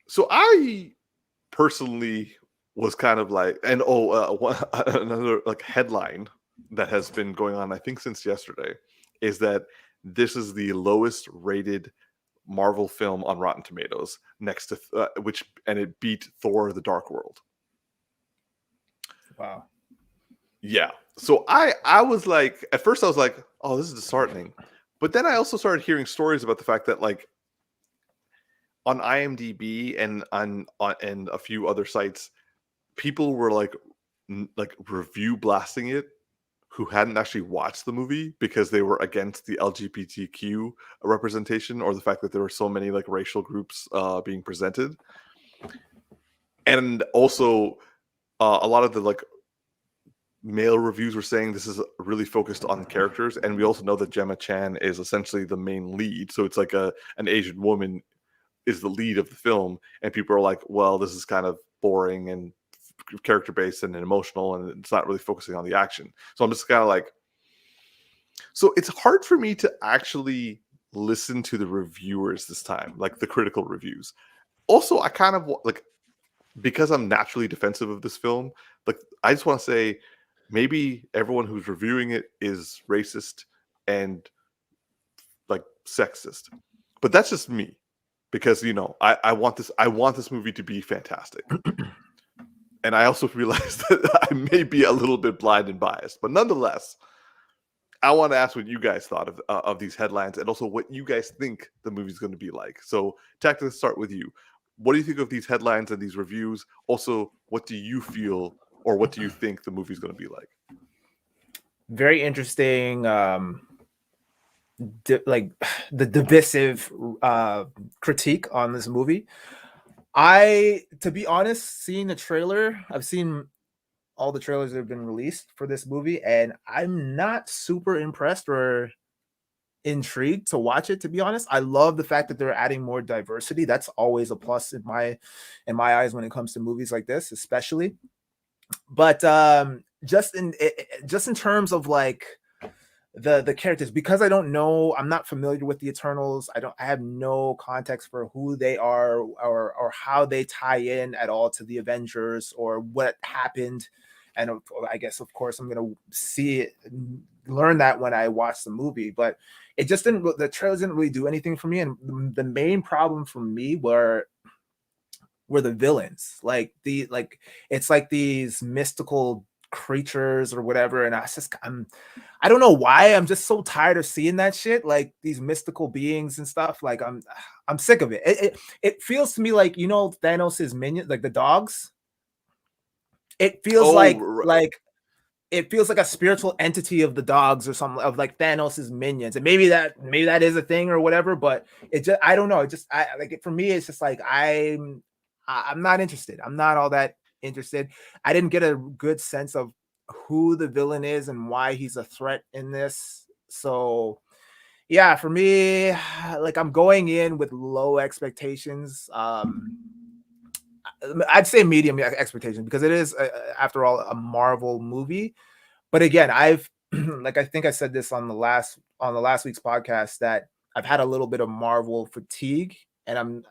So I personally was kind of like, and another like headline that has been going on, I think since yesterday, is that this is the lowest rated Marvel film on Rotten Tomatoes, next to and it beat Thor: The Dark World. Wow. Yeah. So I was like, at first I was like, oh, this is disheartening. But then I also started hearing stories about the fact that like on IMDb and on a few other sites, people were like review blasting it who hadn't actually watched the movie because they were against the LGBTQ representation or the fact that there were so many like racial groups being presented. And also a lot of the like male reviews were saying this is really focused on characters, and we also know that Gemma Chan is essentially the main lead, so it's like an Asian woman is the lead of the film, and people are like, well, this is kind of boring and character based and emotional, and it's not really focusing on the action. So I'm just kind of like, so it's hard for me to actually listen to the reviewers this time, like the critical reviews. Also, I kind of like, because I'm naturally defensive of this film, like I just want to say maybe everyone who's reviewing it is racist and like sexist, but that's just me because I want this movie to be fantastic. And I also realized that I may be a little bit blind and biased, but nonetheless, I want to ask what you guys thought of these headlines and also what you guys think the movie's going to be like. So Tactix, let's start with you. What do you think of these headlines and these reviews? Also, what do you feel or what do you think the movie's going to be like? Very interesting. Like the divisive critique on this movie. To be honest, seeing the trailer, I've seen all the trailers that have been released for this movie, and I'm not super impressed or intrigued to watch it, to be honest. I love the fact that they're adding more diversity. That's always a plus in my eyes when it comes to movies like this, especially. But just in terms of like the characters, because I'm not familiar with the Eternals. I have no context for who they are or how they tie in at all to the Avengers or what happened. And I guess, of course, I'm going to learn that when I watch the movie. But it just the trailers didn't really do anything for me. And the main problem for me were the villains. It's like these mystical creatures or whatever. And I don't know why. I'm just so tired of seeing that shit. Like these mystical beings and stuff. Like I'm sick of it. It feels to me like, Thanos's minions, like the dogs. It feels it feels like a spiritual entity of the dogs or something, of like Thanos's minions. And maybe that is a thing or whatever, but I don't know. For me, it's just like, I'm not interested. I'm not all that interested. I didn't get a good sense of who the villain is and why he's a threat in this. So yeah, for me, like I'm going in with low expectations. I'd say medium expectations because it is, after all, a Marvel movie. But again, I've like I think I said this on the last week's podcast that I've had a little bit of Marvel fatigue, and I'm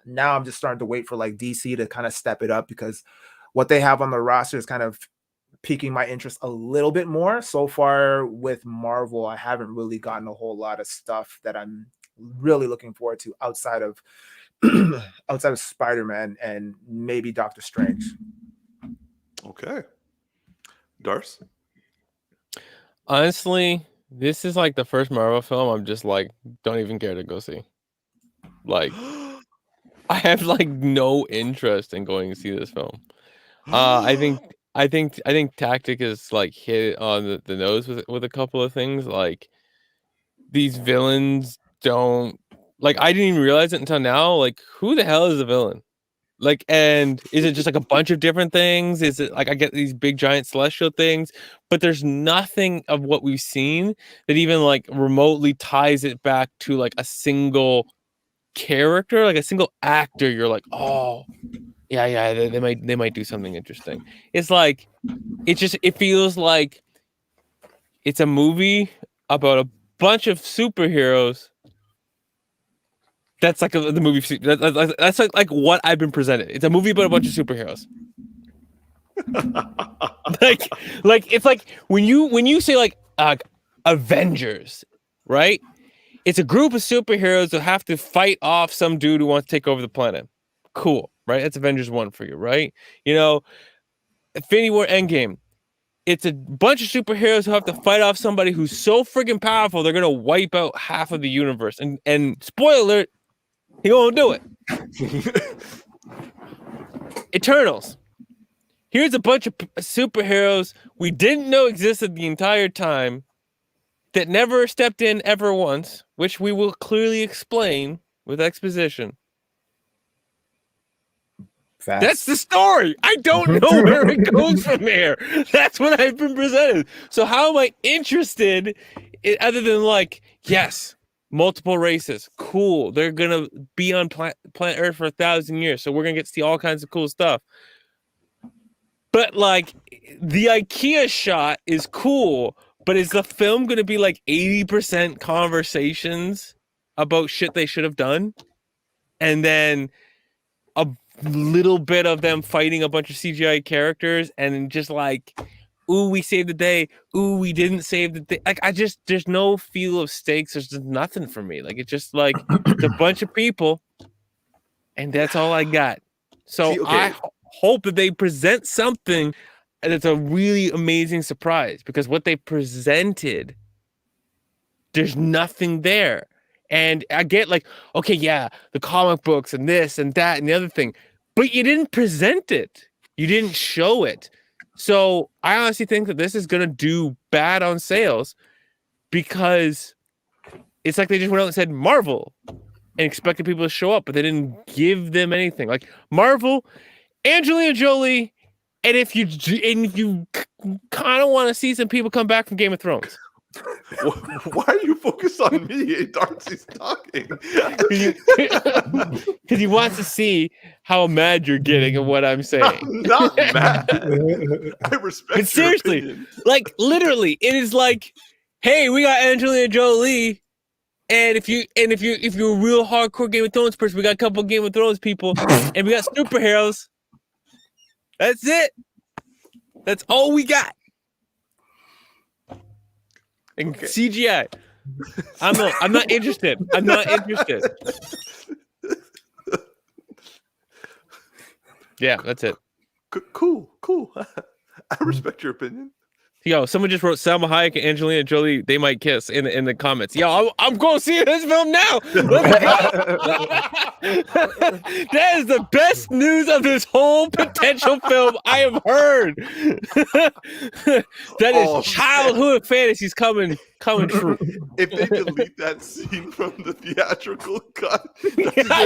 just starting to wait for like DC to kind of step it up because what they have on the roster is kind of piquing my interest a little bit more. So far with Marvel, I haven't really gotten a whole lot of stuff that I'm really looking forward to outside of Spider-Man and maybe Doctor Strange. Okay. Darcy? Honestly, this is like the first Marvel film I'm just like, don't even care to go see. Like, I have like no interest in going to see this film. I think Tactic is like hit it on the nose with a couple of things. Like these villains don't like. I didn't even realize it until now. Like, who the hell is a villain? Like, and is it just like a bunch of different things? Is it like I get these big giant celestial things, but there's nothing of what we've seen that even like remotely ties it back to like a single character, like a single actor. You're like, oh, yeah, they might do something interesting. It's like it feels like it's a movie about a bunch of superheroes. That's like the movie. That's like what I've been presented. It's a movie about a bunch of superheroes. like it's like when you say like Avengers, right? It's a group of superheroes that have to fight off some dude who wants to take over the planet. Cool, right? That's Avengers 1 for you, right? You know, Infinity War Endgame. It's a bunch of superheroes who have to fight off somebody who's so friggin' powerful they're gonna wipe out half of the universe. And spoiler alert, he won't do it. Eternals. Here's a bunch of superheroes we didn't know existed the entire time that never stepped in ever once, which we will clearly explain with exposition. Facts. That's the story. I don't know where it goes from here. That's what I've been presented. So how am I interested other than like, yes, multiple races, cool. They're gonna be on planet Earth for 1,000 years, so we're gonna get to see all kinds of cool stuff. But like, the IKEA shot is cool, but is the film gonna be like 80% conversations about shit they should have done, and then a little bit of them fighting a bunch of CGI characters, and just like, ooh, we saved the day. Ooh, we didn't save the day. Like, there's no feel of stakes. There's just nothing for me. Like, it's just like it's a bunch of people, and that's all I got. So See, okay. I hope that they present something that's a really amazing surprise, because what they presented, there's nothing there. And I get like, okay, yeah, the comic books and this and that and the other thing, but you didn't present it. You didn't show it. So I honestly think that this is going to do bad on sales, because it's like they just went out and said Marvel and expected people to show up, but they didn't give them anything. Like Marvel, Angelina Jolie, and if you kind of want to see some people come back from Game of Thrones. Why are you focused on me? Darcy's talking. Because he wants to see how mad you're getting at what I'm saying. I'm not mad. I respect. But seriously, your opinion. like literally, it is like, hey, we got Angelina Jolie, and if you're a real hardcore Game of Thrones person, we got a couple of Game of Thrones people, and we got superheroes. That's it. That's all we got. And Okay. CGI. I'm not interested. I'm not interested. Yeah, that's it. Cool. I respect your opinion. Yo, someone just wrote Salma Hayek and Angelina Jolie, they might kiss in the comments. Yo, I'm going to see this film now. Let's go. That is the best news of this whole potential film I have heard. That is childhood fantasies coming true. If they delete that scene from the theatrical cut,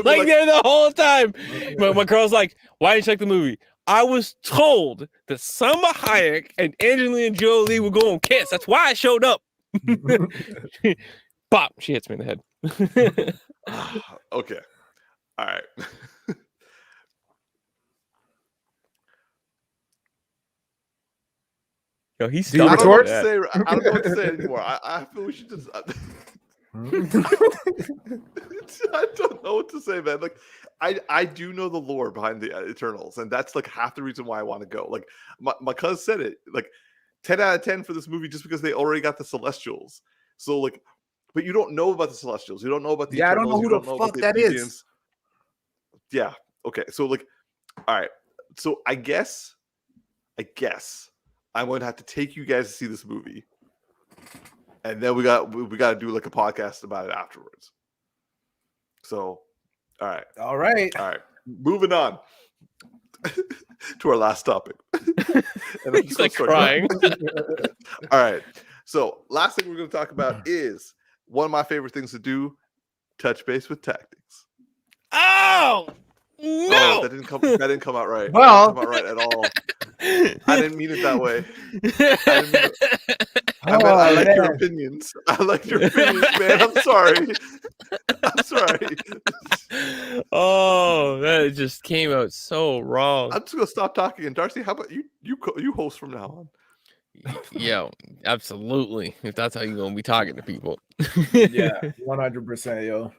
like there the whole time. My girl's like, why didn't you like the movie? I was told that Salma Hayek and Angelina Jolie were going to kiss. That's why I showed up. Pop! She hits me in the head. Okay. All right. Yo, he's Do you I don't know what retort? to say. I don't know what to say anymore. I feel we should just. I don't know what to say, man. Like, I do know the lore behind the Eternals, and that's like half the reason why I want to go. Like, my cousin said it, like 10 out of 10 for this movie, just because they already got the Celestials. So like, but you don't know about the Celestials. You don't know about the Yeah, I Eternals. don't know who the fuck that is. Yeah. Okay. So like, all right. So I guess I'm going to have to take you guys to see this movie, and then we got to do like a podcast about it afterwards. So, all right. All right. Moving on. to our last topic. And He's like crying. All right. So last thing we're going to talk about is one of my favorite things to do: touch base with Tactix. Oh no! Oh, that didn't come out right. Well, that didn't come out right at all. I didn't mean it that way. I like your opinions. I like your opinions, man. I'm sorry. I'm sorry. Oh, that just came out so wrong. I'm just gonna stop talking. And Darcy, how about you host from now on? Yo, absolutely. If that's how you're gonna be talking to people. Yeah, 100%, yo.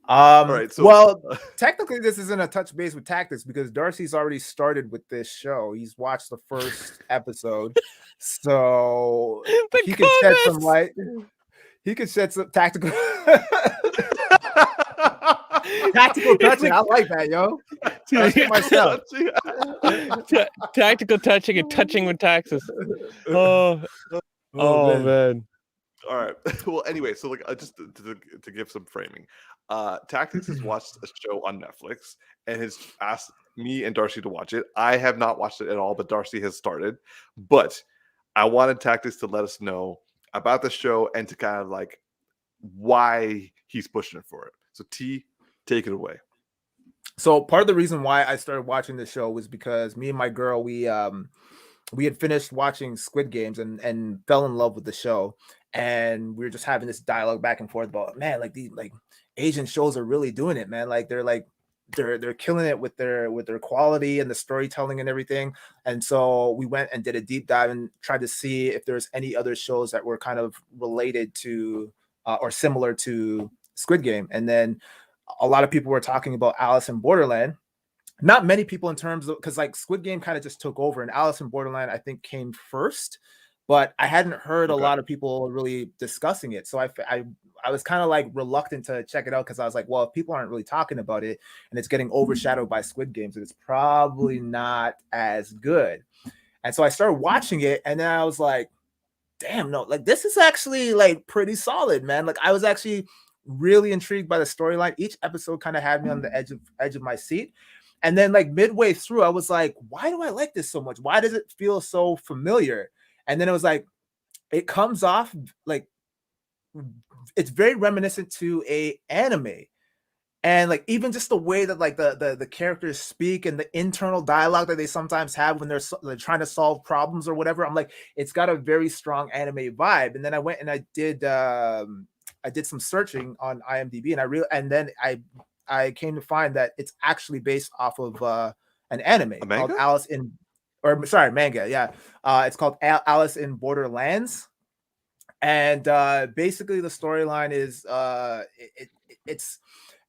Right. So, well, technically, this isn't a touch base with Tactics because Darcy's already started with this show. He's watched the first episode, so he can shed some light. He can shed some tactical touching. I like that, yo. Myself. Tactical touching and touching with taxes. Oh man. All right. Well, anyway, so like just to give some framing, Tactix has watched a show on Netflix and has asked me and Darcy to watch it. I have not watched it at all, but Darcy has started. But I wanted Tactix to let us know about the show and to kind of like why he's pushing it for it. So T, take it away. So part of the reason why I started watching this show was because me and my girl, we had finished watching Squid Games and fell in love with the show. And we were just having this dialogue back and forth about, man, like these like Asian shows are really doing it, man. Like they're killing it with their quality and the storytelling and everything. And so we went and did a deep dive and tried to see if there's any other shows that were kind of related to or similar to Squid Game. And then a lot of people were talking about Alice in Borderland. Not many people in terms of, because like Squid Game kind of just took over and Alice in Borderland I think came first. But I hadn't heard a lot of people really discussing it. So I was kind of like reluctant to check it out because I was like, well, if people aren't really talking about it and it's getting overshadowed by Squid Games, it's probably not as good. And so I started watching it and then I was like, damn, no, like this is actually like pretty solid, man. Like I was actually really intrigued by the storyline. Each episode kind of had me on the edge of my seat. And then like midway through, I was like, why do I like this so much? Why does it feel so familiar? And then it was like, it comes off like it's very reminiscent to a anime. And like even just the way that like the characters speak and the internal dialogue that they sometimes have when they're trying to solve problems or whatever, I'm like, it's got a very strong anime vibe. And then I went and I did some searching on IMDb and then I came to find that it's actually based off of an anime called manga. Yeah. It's called Alice in Borderlands. And basically the storyline is it's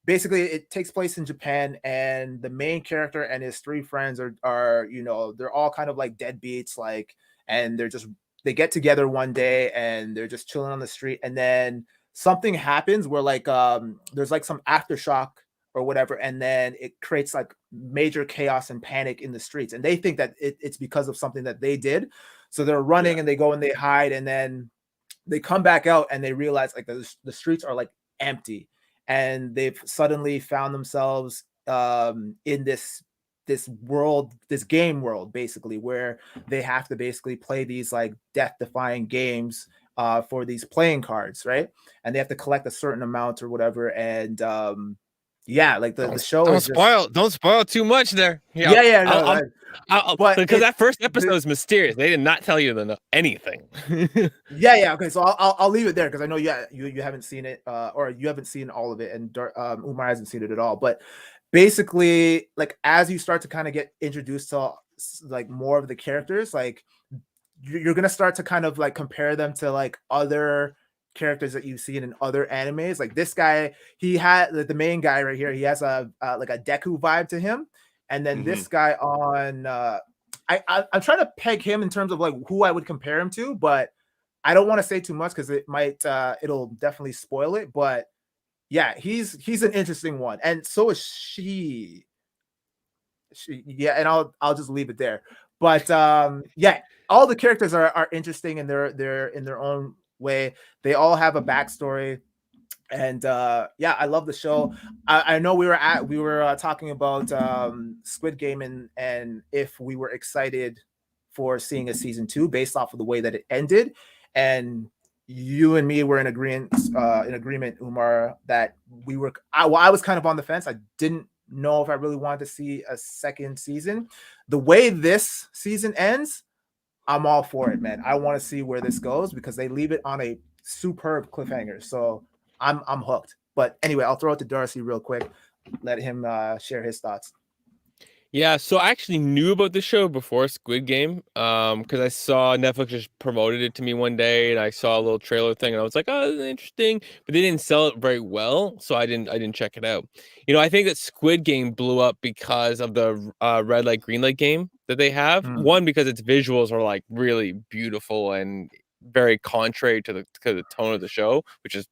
basically it takes place in Japan and the main character and his three friends are you know, they're all kind of like deadbeats, like, and they get together one day and they're just chilling on the street and then something happens where like there's like some aftershock or whatever, and then it creates like major chaos and panic in the streets, and they think that it's because of something that they did. So they're running and they go and they hide, and then they come back out and they realize like the streets are like empty, and they've suddenly found themselves in this world, this game world, basically, where they have to basically play these like death-defying games for these playing cards, right? And they have to collect a certain amount or whatever, and yeah, like the show don't spoil too much there. But because that first episode is mysterious. They did not tell you anything. yeah. Okay, so I'll leave it there because I know you haven't seen it or you haven't seen all of it, and Umar hasn't seen it at all. But basically, like as you start to kind of get introduced to like more of the characters, like you're gonna start to kind of like compare them to like other characters that you've seen in other animes. Like this guy, he had the main guy right here, he has a like a Deku vibe to him, and then this guy on I'm trying to peg him in terms of like who I would compare him to, but I don't want to say too much because it might it'll definitely spoil it. But yeah, he's an interesting one, and so is she yeah, and I'll just leave it there. But yeah, all the characters are interesting and they're in their own way. They all have a backstory. And yeah, I love the show. I know we were talking about Squid Game and if we were excited for seeing a season 2 based off of the way that it ended, and you and me were in agreement, Umar, that I was kind of on the fence. I didn't know if I really wanted to see a second season. The way this season ends, I'm all for it, man. I want to see where this goes because they leave it on a superb cliffhanger. So I'm hooked. But anyway, I'll throw it to Darcy real quick. Let him share his thoughts. Yeah, so I actually knew about the show before Squid Game, because I saw Netflix just promoted it to me one day, and I saw a little trailer thing, and I was like, "Oh, this is interesting," but they didn't sell it very well, so I didn't check it out. I think that Squid Game blew up because of the red light, green light game that they have. One, because its visuals are like really beautiful and very contrary to the tone of the show, which is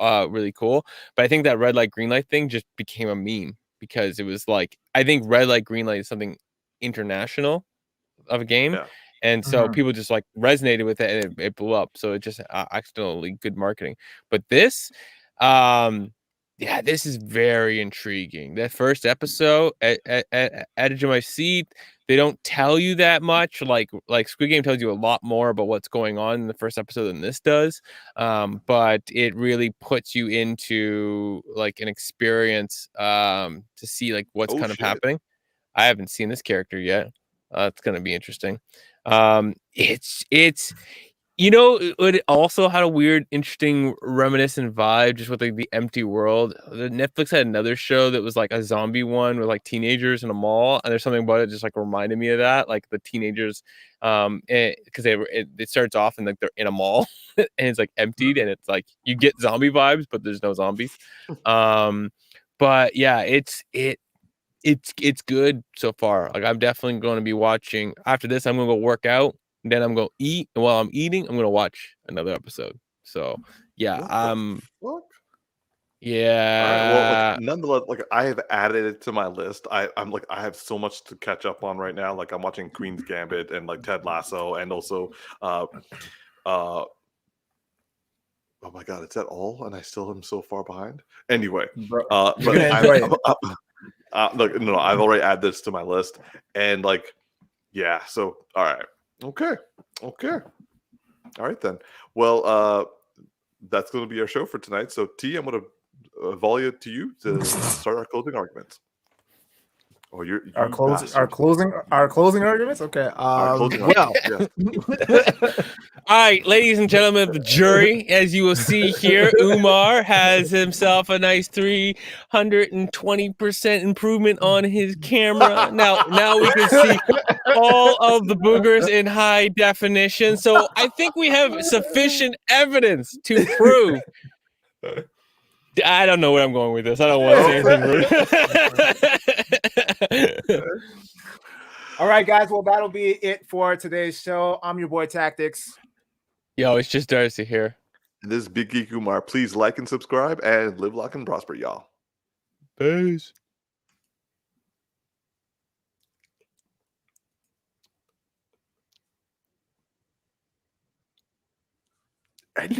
really cool. But I think that red light, green light thing just became a meme. Because it was like, I think red light, green light is something international of a game. Yeah. And so people just like resonated with it and it blew up. So it just accidentally good marketing. But this, this is very intriguing. That first episode, edge of my seat. They don't tell you that much. Like Squid Game tells you a lot more about what's going on in the first episode than this does. But it really puts you into like an experience to see like what's kind of happening. I haven't seen this character yet. It's gonna be interesting. It's it also had a weird, interesting, reminiscent vibe, just with like the empty world. The Netflix had another show that was like a zombie one with like teenagers in a mall, and there's something about it just like reminded me of that, like the teenagers, because it starts off and like they're in a mall and it's like emptied, and it's like you get zombie vibes, but there's no zombies. But yeah, it's good so far. Like I'm definitely going to be watching after this. I'm going to go work out. Then I'm gonna eat, and while I'm eating, I'm gonna watch another episode. So yeah, yeah. All right, well, like, nonetheless, like I have added it to my list. I'm like I have so much to catch up on right now. Like I'm watching Queen's Gambit and like Ted Lasso, and also, oh my god, is that all? And I still am so far behind. Anyway, but look, no, I've already added this to my list, and like, yeah. So all right. Okay. All right then. Well, that's going to be our show for tonight. So T, I'm going to volley it to you to start our closing arguments. Oh, our closing arguments. Okay. All right, ladies and gentlemen of the jury, as you will see here, Umar has himself a nice 320% improvement on his camera. Now we can see all of the boogers in high definition. So I think we have sufficient evidence to prove. I don't know where I'm going with this. I don't want to say anything rude. All right, guys. Well, that'll be it for today's show. I'm your boy Tactix. Yo, it's just Darcy here. And this is Big Geek Umar. Please like and subscribe and live, lock, and prosper, y'all. Peace.